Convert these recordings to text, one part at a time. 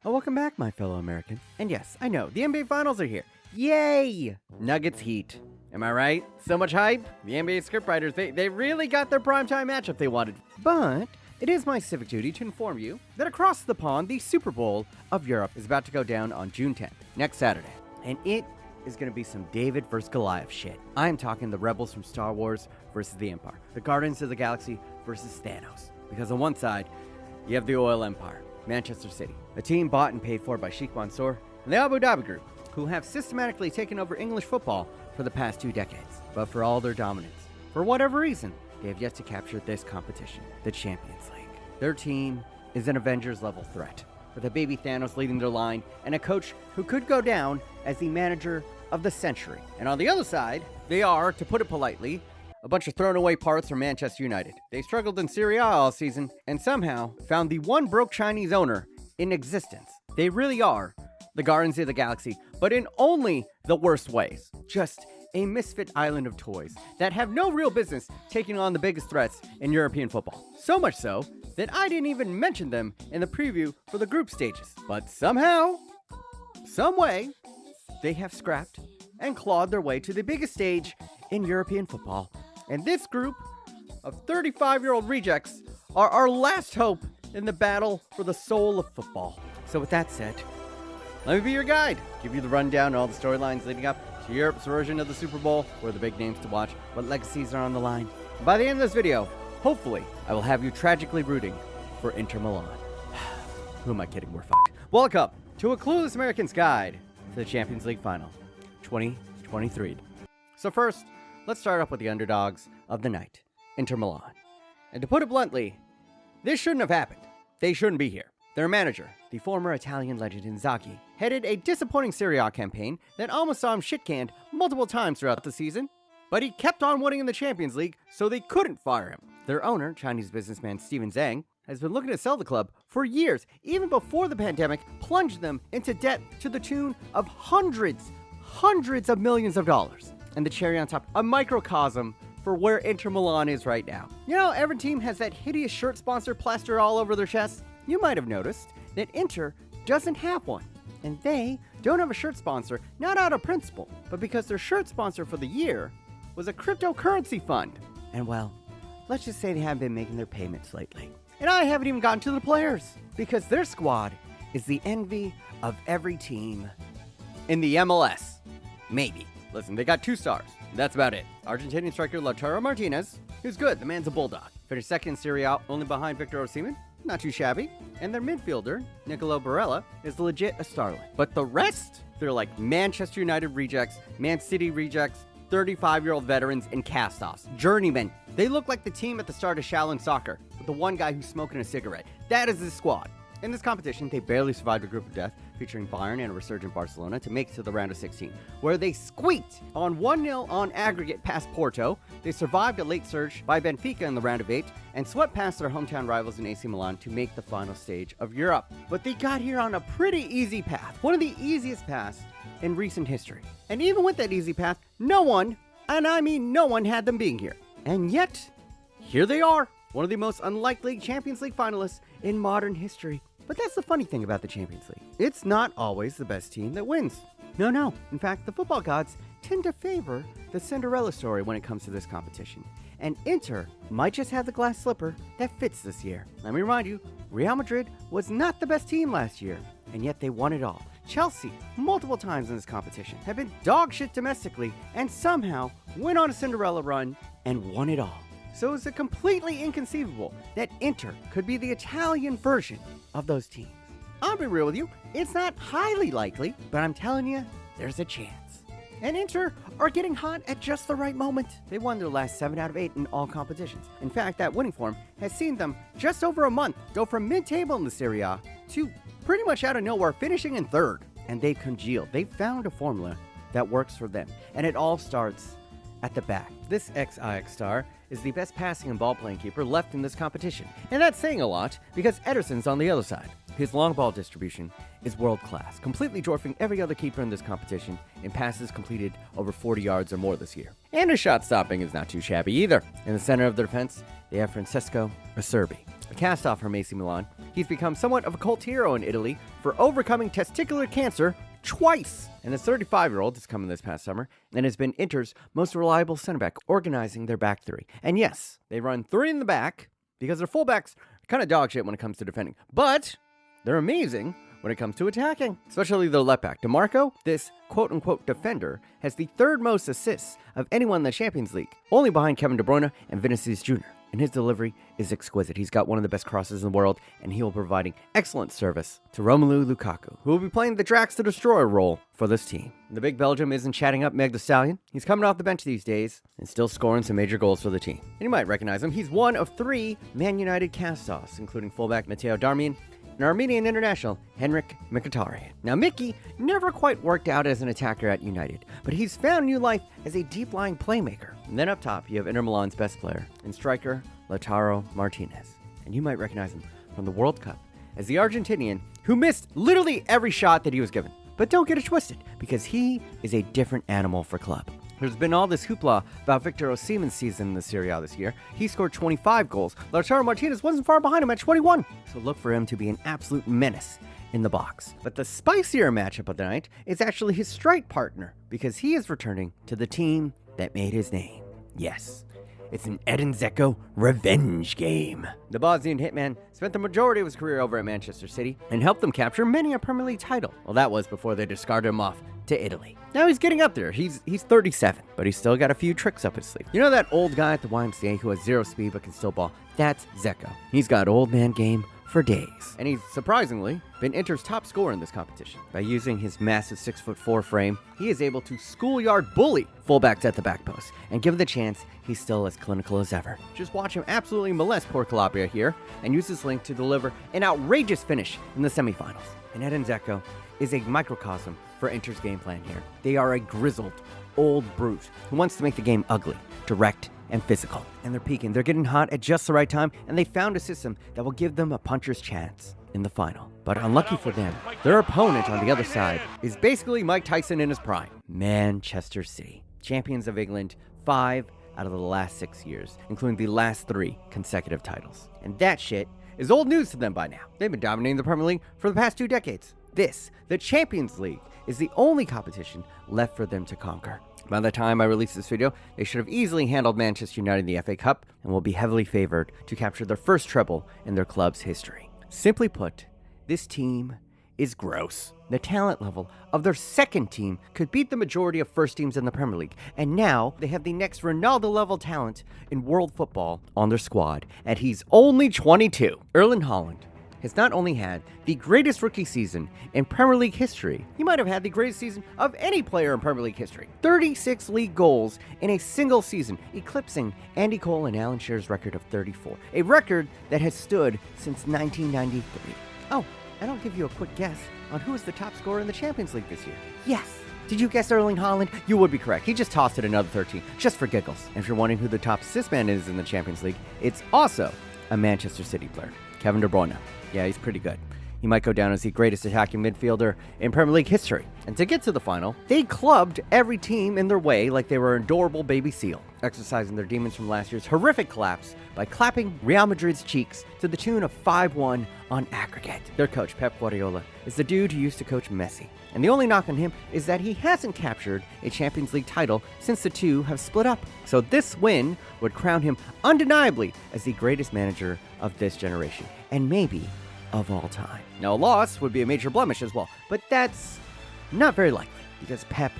Oh, welcome back, my fellow American. And yes, I know, the NBA Finals are here. Yay! Nuggets Heat. Am I right? So much hype? The NBA scriptwriters, they really got their primetime matchup they wanted. But it is my civic duty to inform you that across the pond, the Super Bowl of Europe is about to go down on June 10th, next Saturday. And it is going to be some David versus Goliath shit. I am talking the rebels from Star Wars versus the Empire. The Guardians of the Galaxy versus Thanos. Because on one side, you have the oil empire, Manchester City, a team bought and paid for by Sheikh Mansour and the Abu Dhabi Group, who have systematically taken over English football for the past 2 decades. But for all their dominance, for whatever reason, they have yet to capture this competition, the Champions League. Their team is an Avengers-level threat, with a baby Thanos leading their line and a coach who could go down as the manager of the century. And on the other side, they are, to put it politely, a bunch of thrown-away parts from Manchester United. They struggled in Serie A all season and somehow found the one broke Chinese owner in existence. They really are the Guardians of the Galaxy, but in only the worst ways. Just a misfit island of toys that have no real business taking on the biggest threats in European football. So much so that I didn't even mention them in the preview for the group stages. But somehow, some way, they have scrapped and clawed their way to the biggest stage in European football. And this group of 35-year-old rejects are our last hope in the battle for the soul of football. So with that said, let me be your guide, give you the rundown on all the storylines leading up to Europe's version of the Super Bowl, where the big names to watch, what legacies are on the line. And by the end of this video, hopefully, I will have you tragically rooting for Inter Milan. Who am I kidding? We're fucked. Welcome to a Clueless American's guide to the Champions League Final 2023. So first, let's start off with the underdogs of the night, Inter Milan. And to put it bluntly, this shouldn't have happened. They shouldn't be here. Their manager, the former Italian legend Inzaghi, headed a disappointing Serie A campaign that almost saw him shit-canned multiple times throughout the season, but he kept on winning in the Champions League, so they couldn't fire him. Their owner, Chinese businessman Steven Zhang, has been looking to sell the club for years, even before the pandemic plunged them into debt to the tune of hundreds of millions of dollars. And the cherry on top, a microcosm for where Inter Milan is right now. You know, every team has that hideous shirt sponsor plastered all over their chest. You might have noticed that Inter doesn't have one. And they don't have a shirt sponsor, not out of principle, but because their shirt sponsor for the year was a cryptocurrency fund. And well, let's just say they haven't been making their payments lately. And I haven't even gotten to the players, because their squad is the envy of every team in the MLS. Maybe. Listen, they got 2 stars. That's about it. Argentinian striker Lautaro Martinez, who's good. The man's a bulldog. Finished second in Serie A, only behind Victor Osimhen. Not too shabby. And their midfielder, Nicolo Barella, is legit a starlet. But the rest, they're like Manchester United rejects, Man City rejects, 35-year-old veterans, and cast-offs. Journeymen. They look like the team at the start of Shaolin Soccer, with the one guy who's smoking a cigarette. That is the squad. In this competition, they barely survived a group of death, featuring Bayern and a resurgent Barcelona, to make it to the round of 16, where they squeaked on 1-0 on aggregate past Porto. They survived a late surge by Benfica in the round of 8, and swept past their hometown rivals in AC Milan to make the final stage of Europe. But they got here on a pretty easy path, one of the easiest paths in recent history. And even with that easy path, no one, and I mean no one, had them being here. And yet, here they are, one of the most unlikely Champions League finalists in modern history. But that's the funny thing about the Champions League. It's not always the best team that wins. No. In fact, the football gods tend to favor the Cinderella story when it comes to this competition. And Inter might just have the glass slipper that fits this year. Let me remind you, Real Madrid was not the best team last year, and yet they won it all. Chelsea, multiple times in this competition, have been dog shit domestically and somehow went on a Cinderella run and won it all. So is it completely inconceivable that Inter could be the Italian version of those teams? I'll be real with you, it's not highly likely, but I'm telling you, there's a chance. And Inter are getting hot at just the right moment. They won their last 7 out of 8 in all competitions. In fact, that winning form has seen them just over a month go from mid-table in the Serie A to pretty much out of nowhere finishing in 3rd. And they've congealed. They've found a formula that works for them. And it all starts at the back. This ex-Ajax star is the best passing and ball-playing keeper left in this competition. And that's saying a lot, because Ederson's on the other side. His long ball distribution is world-class, completely dwarfing every other keeper in this competition in passes completed over 40 yards or more this year. And his shot stopping is not too shabby either. In the center of the defense, they have Francesco Acerbi, a cast-off from AC Milan. He's become somewhat of a cult hero in Italy for overcoming testicular cancer twice. And this 35-year-old is coming this past summer and has been Inter's most reliable center back, organizing their back three. And yes, they run three in the back because their fullbacks are kind of dog shit when it comes to defending. But they're amazing when it comes to attacking, especially their left back. DeMarco, this quote-unquote defender, has the third most assists of anyone in the Champions League, only behind Kevin De Bruyne and Vinicius Jr., and his delivery is exquisite. He's got one of the best crosses in the world, and he will be providing excellent service to Romelu Lukaku, who will be playing the Drax the Destroyer role for this team. The big Belgium isn't chatting up Meg the Stallion. He's coming off the bench these days and still scoring some major goals for the team. And you might recognize him. He's one of 3 Man United cast-offs, including fullback Matteo Darmian and Armenian international Henrik Mkhitaryan. Now, Mickey never quite worked out as an attacker at United, but he's found new life as a deep-lying playmaker. And then up top, you have Inter Milan's best player and striker, Lautaro Martinez. And you might recognize him from the World Cup as the Argentinian who missed literally every shot that he was given. But don't get it twisted, because he is a different animal for club. There's been all this hoopla about Victor Osimhen's season in the Serie A this year. He scored 25 goals. Lautaro Martinez wasn't far behind him at 21. So look for him to be an absolute menace in the box. But the spicier matchup of the night is actually his strike partner, because he is returning to the team that made his name. Yes, it's an Edin Dzeko revenge game. The Bosnian hitman spent the majority of his career over at Manchester City and helped them capture many a Premier League title. Well, that was before they discarded him off to Italy. Now he's getting up there. He's 37, but he's still got a few tricks up his sleeve. You know that old guy at the YMCA who has 0 speed but can still ball? That's Dzeko. He's got old man game for days. And he's surprisingly been Inter's top scorer in this competition. By using his massive 6'4" frame, he is able to schoolyard bully fullbacks at the back post. And given the chance, he's still as clinical as ever. Just watch him absolutely molest poor Calabria here and use his length to deliver an outrageous finish in the semifinals. And Edin Dzeko is a microcosm for Inter's game plan here. They are a grizzled, old brute who wants to make the game ugly, direct, and physical. And they're peaking. They're getting hot at just the right time, and they found a system that will give them a puncher's chance in the final. But unlucky for them, their opponent on the other side is basically Mike Tyson in his prime. Manchester City, champions of England 5 out of the last 6 years, including the last 3 consecutive titles. And that shit is old news to them by now. They've been dominating the Premier League for the past 2 decades. This, the Champions League, is the only competition left for them to conquer. By the time I release this video, they should have easily handled Manchester United in the FA Cup and will be heavily favored to capture their first treble in their club's history. Simply put, this team is gross. The talent level of their second team could beat the majority of first teams in the Premier League, and now they have the next Ronaldo-level talent in world football on their squad, and he's only 22. Erling Haaland has not only had the greatest rookie season in Premier League history, he might have had the greatest season of any player in Premier League history. 36 league goals in a single season, eclipsing Andy Cole and Alan Shearer's record of 34, a record that has stood since 1993. Oh, and I'll give you a quick guess on who is the top scorer in the Champions League this year. Yes! Did you guess Erling Haaland? You would be correct. He just tossed it another 13, just for giggles. And if you're wondering who the top assist man is in the Champions League, it's also a Manchester City player, Kevin De Bruyne. Yeah, he's pretty good. He might go down as the greatest attacking midfielder in Premier League history. And to get to the final, they clubbed every team in their way like they were an adorable baby seal, exercising their demons from last year's horrific collapse by clapping Real Madrid's cheeks to the tune of 5-1 on aggregate. Their coach, Pep Guardiola, is the dude who used to coach Messi. And the only knock on him is that he hasn't captured a Champions League title since the two have split up. So this win would crown him undeniably as the greatest manager of this generation, and maybe of all time. Now, a loss would be a major blemish as well, but that's not very likely because Pep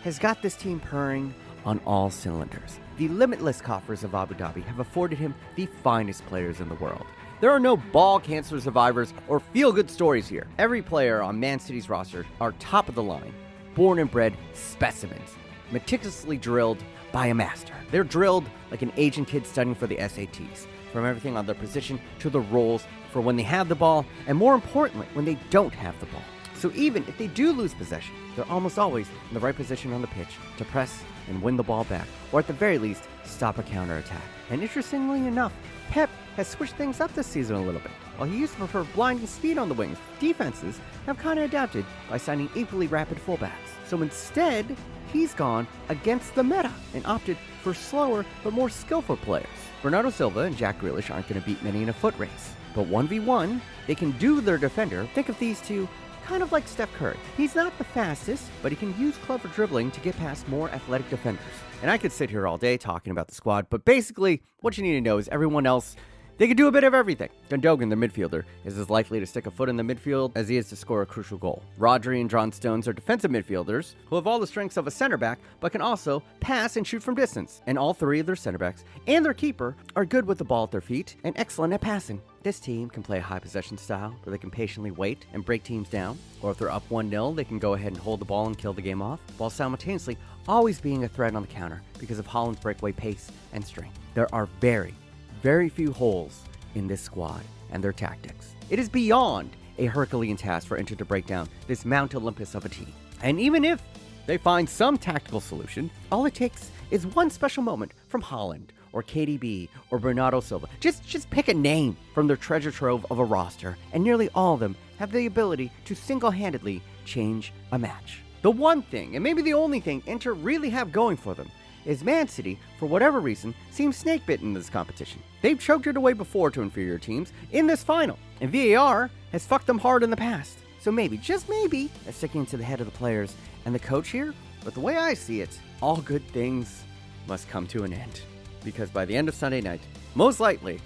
has got this team purring on all cylinders. The limitless coffers of Abu Dhabi have afforded him the finest players in the world. There are no ball cancer survivors or feel-good stories here. Every player on Man City's roster are top of the line, born and bred specimens, meticulously drilled by a master. They're drilled like an Asian kid studying for the SATs, from everything on their position to the roles for when they have the ball, and more importantly, when they don't have the ball. So even if they do lose possession, they're almost always in the right position on the pitch to press and win the ball back, or at the very least, stop a counterattack. And interestingly enough, Pep has switched things up this season a little bit. While he used to prefer blinding speed on the wings, defenses have kind of adapted by signing equally rapid fullbacks. So instead, he's gone against the meta and opted for slower but more skillful players. Bernardo Silva and Jack Grealish aren't going to beat many in a foot race. But 1v1, they can do their defender. Think of these two kind of like Steph Curry. He's not the fastest, but he can use clever dribbling to get past more athletic defenders. And I could sit here all day talking about the squad, but basically, what you need to know is everyone else, they can do a bit of everything. Gundogan, the midfielder, is as likely to stick a foot in the midfield as he is to score a crucial goal. Rodri and John Stones are defensive midfielders who have all the strengths of a center back, but can also pass and shoot from distance. And all three of their center backs and their keeper are good with the ball at their feet and excellent at passing. This team can play a high possession style where they can patiently wait and break teams down, or if they're up 1-0, they can go ahead and hold the ball and kill the game off, while simultaneously always being a threat on the counter because of Haaland's breakaway pace and strength. There are very, very few holes in this squad and their tactics. It is beyond a Herculean task for Inter to break down this Mount Olympus of a team. And even if they find some tactical solution, all it takes is one special moment from Haaland or KDB or Bernardo Silva. Just pick a name from their treasure trove of a roster, and nearly all of them have the ability to single-handedly change a match. The one thing, and maybe the only thing, Inter really have going for them is Man City, for whatever reason, seems snake-bitten in this competition. They've choked it away before to inferior teams in this final, and VAR has fucked them hard in the past. So maybe, just maybe, that's sticking to the head of the players and the coach here. But the way I see it, all good things must come to an end. Because by the end of Sunday night, most likely,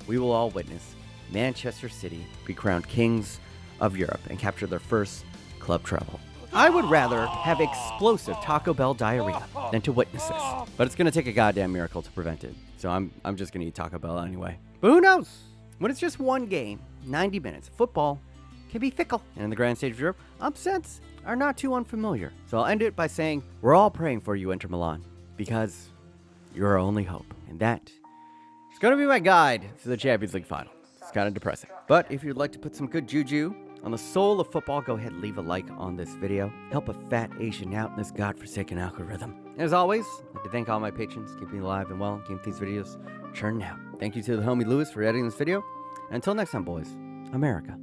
we will all witness Manchester City be crowned kings of Europe and capture their first club treble. I would rather have explosive Taco Bell diarrhea than to witness this. But it's going to take a goddamn miracle to prevent it. So I'm just going to eat Taco Bell anyway. But who knows? When it's just one game, 90 minutes, football can be fickle. And in the grand stage of Europe, upsets are not too unfamiliar. So I'll end it by saying, we're all praying for you, Inter Milan, because you're our only hope. And that is going to be my guide to the Champions League final. It's kind of depressing. But if you'd like to put some good juju on the soul of football, go ahead and leave a like on this video. Help a fat Asian out in this godforsaken algorithm. And as always, I'd like to thank all my patrons, keeping me alive and well, keeping these videos churning out. Thank you to the homie Lewis for editing this video. And until next time, boys, America.